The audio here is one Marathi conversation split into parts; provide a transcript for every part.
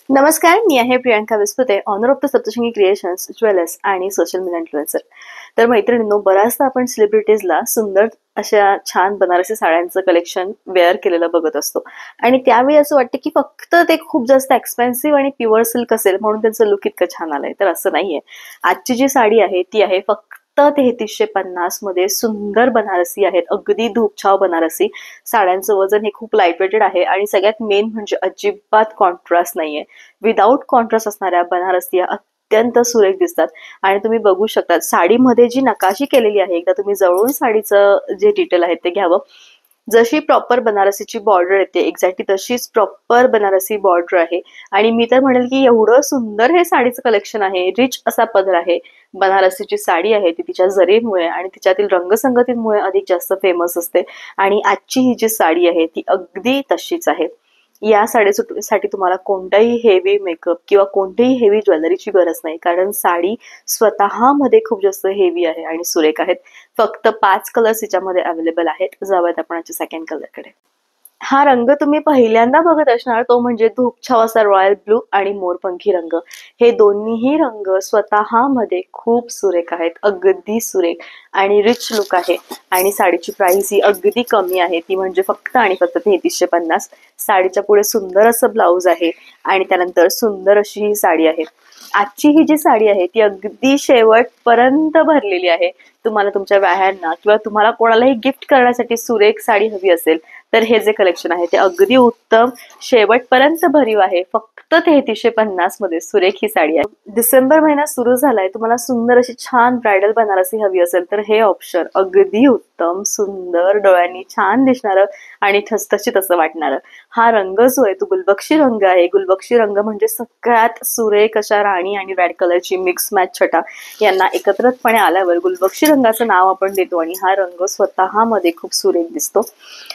नमस्कार, मी आहे Priyanka Vispute, owner of the Saptashrungi creations, jewellers आणि सोशल मीडिया इन्फ्लुएन्सर. तर मैत्रिणींनो, बऱ्याचदा आपण सेलिब्रिटीजला सुंदर अशा छान बनारसी साड्यांचं कलेक्शन वेअर केलेलं बघत असतो आणि त्यावेळी असं वाटतं की फक्त ते खूप जास्त एक्सपेन्सिव्ह आणि प्युअर सिल्क असेल म्हणून त्यांचं लुक इतकं छान आलंय. तर असं नाहीये. आजची जी साडी आहे ती आहे फक्त 3350 मध्ये. सुंदर बनारसी आहेत, अगदी धूपछाव बनारसी. साड्यांचं वजन हे खूप लाईट वेटेड आहे आणि सगळ्यात मेन म्हणजे अजिबात कॉन्ट्रास्ट नाहीये. विदाऊट कॉन्ट्रास्ट असणाऱ्या बनारसी या अत्यंत सुरेख दिसतात आणि तुम्ही बघू शकता साडीमध्ये जी नकाशी केलेली आहे. एकदा तुम्ही जवळून साडीचं जे डिटेल आहे ते घ्यावं. जशी प्रॉपर बनारसीची बॉर्डर येते एक्झॅक्टली तशीच प्रॉपर बनारसी बॉर्डर आहे आणि मी तर म्हणेल की एवढं सुंदर हे साडीचं कलेक्शन आहे. रिच असा पदर आहे. बनारसीची साडी आहे ती तिच्या जरीमुळे आणि तिच्यातील रंगसंगतीमुळे अधिक जास्त फेमस असते आणि आजची ही जी साडी आहे ती अगदी तशीच आहे. या साडीसाठी तुम्हाला कोणताही हेवी मेकअप किंवा कोणतीही हेवी ज्वेलरीची गरज नाही, कारण साडी स्वतःमध्ये खूप जास्त हेवी आहे आणि सुरेख आहेत. फक्त 5 कलर्स याच्यामध्ये अवेलेबल आहेत. जाऊयात आपण सेकंड कलरकडे. हा रंग तुम्ही पहिल्यांदा बघत असणार तो म्हणजे धूपछाव असा रॉयल ब्लू आणि मोरपंखी रंग. हे दोन्हीही रंग स्वतःमध्ये खूप सुरेख आहेत, अगदी सुरेख आणि रिच लुक आहे. आणि साडीची प्राइस ही अगदी कमी आहे, ती म्हणजे फक्त आणि फक्त 3350. साडीच्या पुढे सुंदर असं ब्लाऊज आहे आणि त्यानंतर सुंदर अशी ही साडी आहे. आजची ही जी साडी आहे ती अगदी शेवटपर्यंत भरलेली आहे. तुम्हाला तुमच्या व्याह्यांना किंवा तुम्हाला कोणालाही गिफ्ट करण्यासाठी सुरेख साडी हवी असेल तर हे जे कलेक्शन आहे ते अगदी उत्तम, शेवटपर्यंत भरीव आहे. फक्त 3350 मध्ये सुरेख ही साडी आहे. डिसेंबर महिना सुरू झालाय, तुम्हाला सुंदर अशी छान ब्रायडल बनारसी हवी असेल तर हे ऑप्शन अगदी उत्तम, सुंदर, डोळ्यांनी छान दिसणारं आणि ठसठशीत असं वाटणारं. हा रंग जो आहे तो गुलबक्षी रंग आहे. गुलबक्षी रंग म्हणजे सगळ्यात सुरेख अशा राणी आणि रेड कलरची मिक्स मॅच छटा यांना एकत्रितपणे आल्यावर गुलबक्षी रंगाचं नाव आपण देतो आणि हा रंग स्वतःमध्ये खूप सुरेख दिसतो.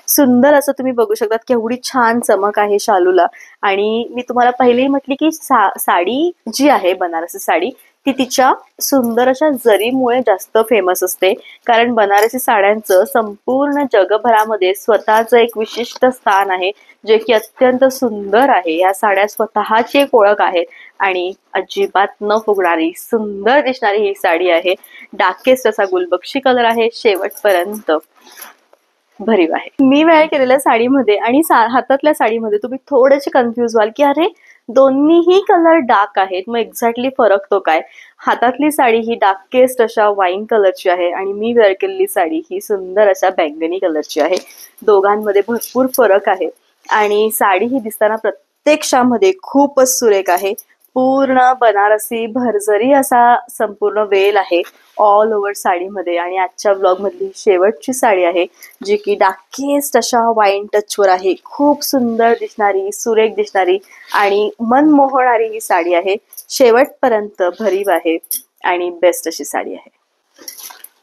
सुंदर असं तुम्ही बघू शकता केवढी छान चमक आहे शालूला. आणि मी तुम्हाला पहिलेही म्हटली की साडी जी आहे बनारसी साडी ती तिच्या सुंदर अशा जरीमुळे जास्त फेमस असते, कारण बनारसी साड्यांचं संपूर्ण जगभरामध्ये स्वतःचं एक विशिष्ट स्थान आहे जे की अत्यंत सुंदर आहे. या साड्या स्वतःची एक ओळख आहे आणि अजिबात न फुगणारी सुंदर दिसणारी ही साडी आहे. डार्केस्ट असा गुलबक्षी कलर आहे, शेवटपर्यंत भरीव आहे. मी वेअर केलेल्या साडीमध्ये आणि हातातल्या साडीमध्ये तुम्ही थोडेसे कन्फ्युज व्हाल की अरे दोन्हीही कलर डार्क आहेत, मग एक्झॅक्टली फरक तो काय. हातातली साडी ही डार्केस्ट अशा वाईन कलरची आहे आणि मी वेअर केलेली साडी ही सुंदर अशा बैंगनी कलरची आहे. दोघांमध्ये भरपूर फरक आहे आणि साडी ही दिसताना प्रत्यक्षामध्ये खूपच सुरेख आहे. पूर्ण बनारसी भरजरी असा संपूर्ण वेल आहे ऑल ओव्हर साडीमध्ये आणि आजच्या ब्लॉग मधली शेवटची साडी आहे जी की डार्केस्ट अशा वाईन टचवर आहे. खूप सुंदर दिसणारी, सुरेख दिसणारी आणि मन मोहणारी ही साडी आहे. शेवटपर्यंत भरीव आहे आणि बेस्ट अशी साडी आहे.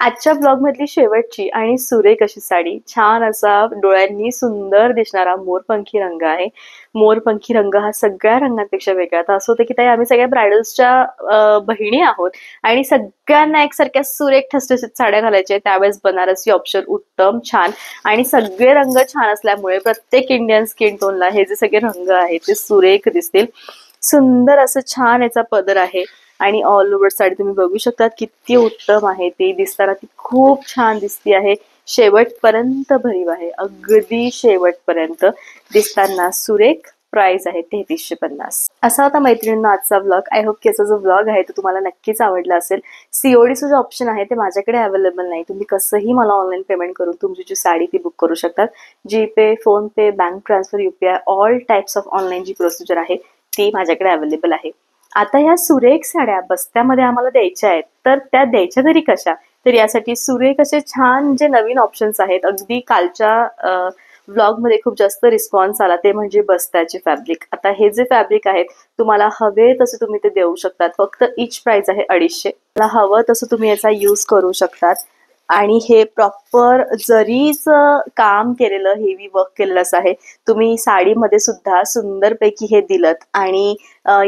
आजच्या ब्लॉग मधली शेवटची आणि सुरेख अशी साडी, छान असा डोळ्यांनी सुंदर दिसणारा मोरपंखी रंग आहे. मोरपंखी रंग हा सगळ्या रंगांपेक्षा वेगळा. आता असं होतं की ताई आम्ही सगळ्या ब्रायडल्सच्या बहिणी आहोत आणि सगळ्यांना एकसारख्या सुरेख ठसठशीत साड्या घालायच्या, त्यावेळेस बनारसी ऑप्शन उत्तम, छान आणि सगळे रंग छान असल्यामुळे प्रत्येक इंडियन स्किन टोनला हे जे सगळे रंग आहेत ते सुरेख दिसतील. सुंदर असं छान याचा पदर आहे आणि ऑल ओव्हर साडी तुम्ही बघू शकता किती उत्तम आहे. ते दिसताना ती खूप छान दिसती आहे. शेवटपर्यंत भरीव आहे, अगदी शेवटपर्यंत दिसताना सुरेख. प्राइस आहे 3350. असा होता मैत्रिणींना आजचा ब्लॉग. आय होप की याचा जो ब्लॉग आहे तो तुम्हाला नक्कीच आवडला असेल. सीओडीचं जे ऑप्शन आहे ते माझ्याकडे अवेलेबल नाही. तुम्ही कसंही मला ऑनलाईन पेमेंट करून तुमची जी साडी ती बुक करू शकतात. GPay, PhonePe, bank transfer, UPI, all types of online जी प्रोसिजर आहे ती माझ्याकडे अवेलेबल आहे. आता ह्या सुरेख साड्या बस्त्यामध्ये आम्हाला द्यायच्या आहेत, तर त्या द्यायच्या तरी कशा. तर यासाठी सुरेख असे छान जे नवीन ऑप्शन्स आहेत, अगदी कालच्या ब्लॉग मध्ये खूप जास्त रिस्पॉन्स आला ते म्हणजे बस्त्याचे फॅब्रिक. आता हे जे फॅब्रिक आहेत तुम्हाला हवे तसे तुम्ही ते देऊ शकतात. फक्त इच प्राइस आहे 250. मला हवं तसं तुम्ही याचा यूज करू शकतात आणि हे प्रॉपर जरीच काम केलेलं हेवी वर्क केलेलं असं आहे. तुम्ही साडीमध्ये सुद्धा सुंदरपैकी हे दिलत आणि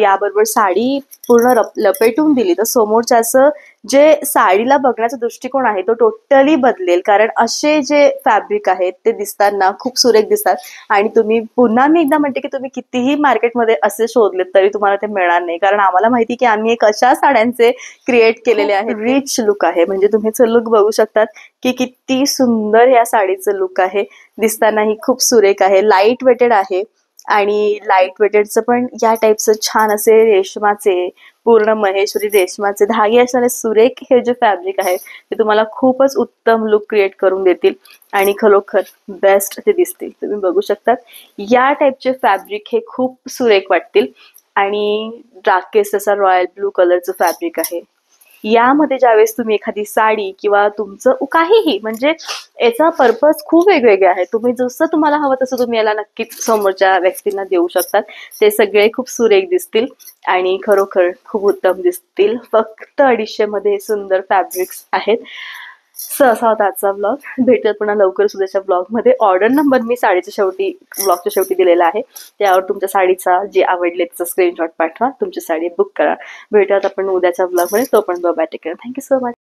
याबरोबर साडी पूर्ण लपेटून दिली तर समोरच्याचं जे साडीला बघण्याचा दृष्टिकोन आहे तो टोटली बदलेल. कारण असे जे फॅब्रिक आहेत ते दिसताना खूप सुरेख दिसतात आणि तुम्ही पुन्हा मी एकदा म्हणते की तुम्ही कितीही मार्केटमध्ये असे शोधलेत तरी तुम्हाला ते मिळणार नाही. कारण आम्हाला माहिती की आम्ही एक अशा साड्यांचे क्रिएट केलेले आहे, रिच लुक आहे. म्हणजे तुम्ही लुक बघू शकतात की किती सुंदर या साडीचं लुक आहे. दिसतानाही खूप सुरेख आहे, लाईट वेटेड आहे आणि लाईट वेटेडचं पण या टाईपचं छान असे रेशमाचे, पूर्ण महेश्वरी रेशमाचे धागे असणारे सुरेख हे जे फॅब्रिक आहे ते तुम्हाला खूपच उत्तम लुक क्रिएट करून देतील आणि खरोखर बेस्ट ते दिसतील. तुम्ही बघू शकतात या टाईपचे फॅब्रिक हे खूप सुरेख वाटतील. आणि राकेश असा रॉयल ब्लू कलरचं फॅब्रिक आहे. यामध्ये ज्यावेळेस तुम्ही एखादी साडी किंवा तुमचं काहीही, म्हणजे याचा पर्पज खूप वेगवेगळे आहे. तुम्ही जसं तुम्हाला हवं तसं तुम्ही याला नक्कीच समोरच्या व्यक्तींना देऊ शकतात. ते सगळे खूप सुरेख दिसतील आणि खरोखर खूप उत्तम दिसतील. फक्त 250 मध्ये सुंदर फॅब्रिक्स आहेत. असा होता आजचा ब्लॉग. भेटूयात पुन्हा लवकरच उद्याच्या ब्लॉगमध्ये. ऑर्डर नंबर मी ब्लॉगच्या शेवटी दिलेला आहे. त्यावर तुमच्या साडीचा जे आवडले त्याचा स्क्रीनशॉट पाठवा, तुमची साडी बुक करा. भेटूयात आपण उद्याच्या ब्लॉगमध्ये. तो पण bye, take care. Thank you so much.